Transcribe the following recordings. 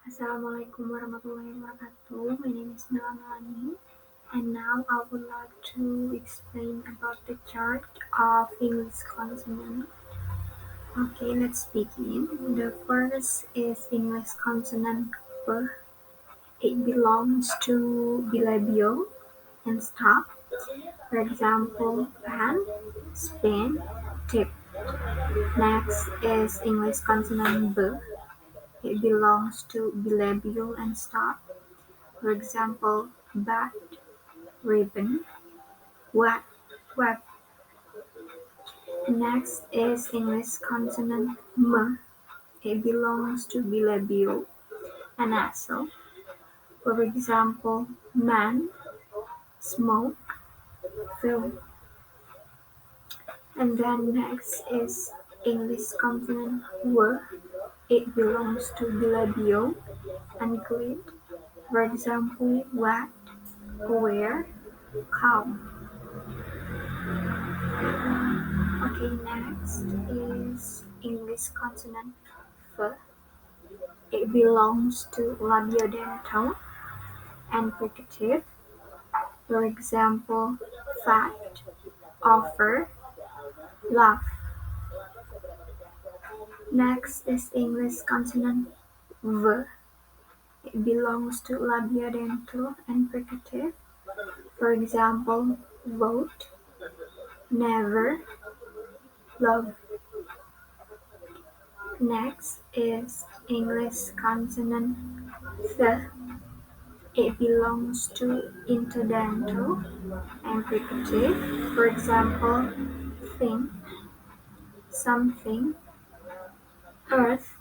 Assalamualaikum warahmatullahi wabarakatuh. My name is Mila Meilani, and now I would like to explain about the chart of English consonant. Okay, let's begin. The first is English consonant P. It belongs to bilabial and stop. For example, pan, span, tip. Next is English consonant B. It belongs to bilabial and stop. For example, bat, ribbon, web, web. Next is English consonant M. It belongs to bilabial and nasal. For example, man, smoke, film. And then next is English consonant W. It belongs to bilabial and grid. For example, what, where, cow. Okay, next is English consonant F. It belongs to labiodental and fricative. For example, fact, offer, laugh. Next is English consonant V. It belongs to labiodental and fricative. For example, vote, never, love. Next is English consonant Th. It belongs to interdental and fricative. For example, thing, something, earth.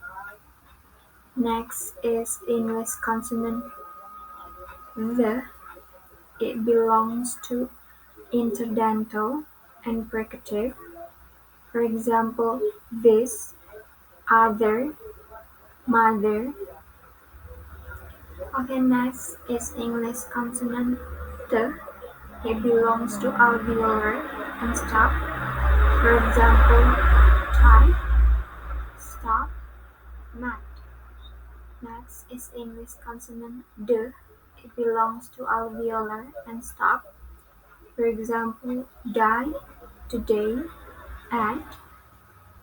Next is English consonant The. It belongs to interdental and fricative. For example, this, other, mother. Okay, next is English consonant T. It belongs to alveolar and stop. For example, tie, stop, mat. Next is English consonant D. It belongs to alveolar and stop. For example, die, today, at.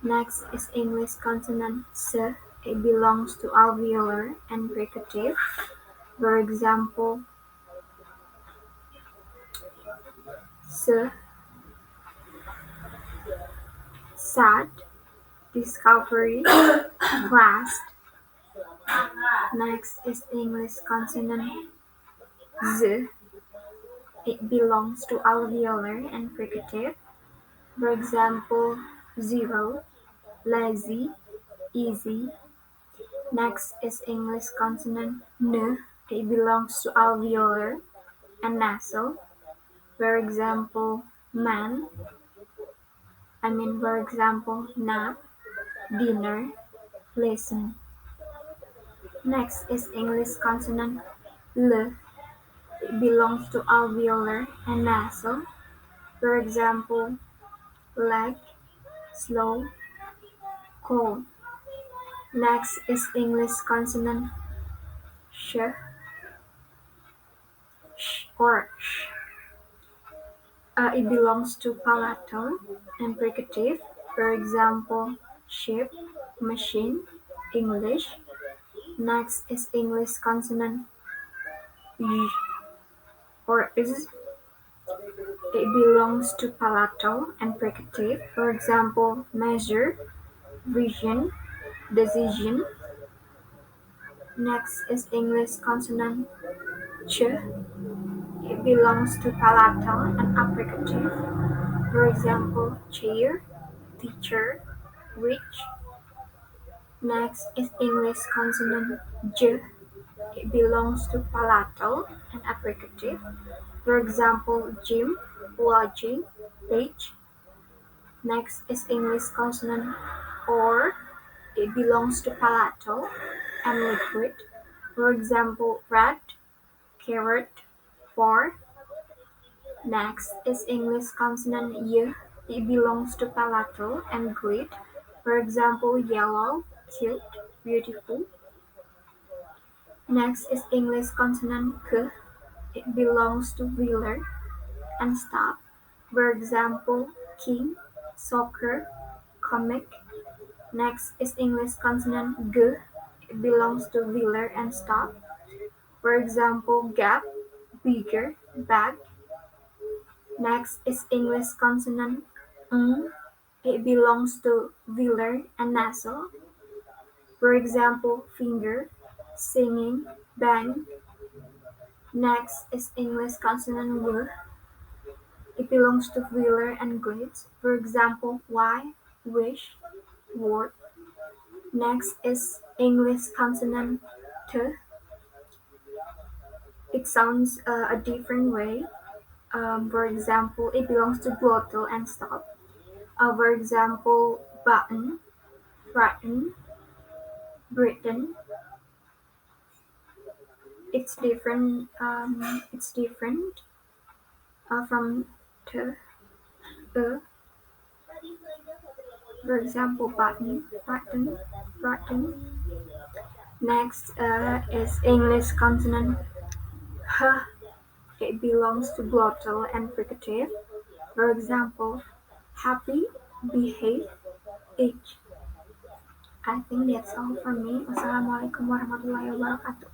Next is English consonant S. It belongs to alveolar and fricative. For example, S, sad, discovery, class. Next is English consonant Z. It belongs to alveolar and fricative. For example, zero, lazy, easy. Next is English consonant N. It belongs to alveolar and nasal. For example, man. For example, nap, dinner, listen. Next is English consonant L. It belongs to alveolar and nasal. For example, leg, slow, cold. Next is English consonant sh, or sh. It belongs to palatal and fricative. For example, ship, machine, English. Next is English consonant y, or is. It belongs to palatal and fricative. For example, measure, vision, decision. Next is English consonant ch. It belongs to palatal and affricative. For example, chair, teacher, rich. Next is English consonant j. It belongs to palatal and affricative. For example, gym, lodging, page. Next is English consonant or. It belongs to palatal and liquid. For example, red, carrot, for. Next is English consonant y. It belongs to palatal and grid. For example, yellow, cute, beautiful. Next is English consonant k. It belongs to Wheeler and stop. For example, king, soccer, comic. Next is English consonant g. It belongs to Wheeler and stop. For example, gap, bigger, bag. Next is English consonant ng. It belongs to Wheeler and nasal. For example, finger, singing, bang. Next is English consonant w. It belongs to Wheeler and grades. For example, y, wish, word. Next is English consonant t. It sounds a different way. For example, it belongs to glottal and stop. For example, button, button, Britain. It's different from to for example, button, button, button. Next is English consonant h. It belongs to glottal and fricative. For example, happy, behave, each. I think that's all for me. Wassalamualaikum warahmatullahi wabarakatuh.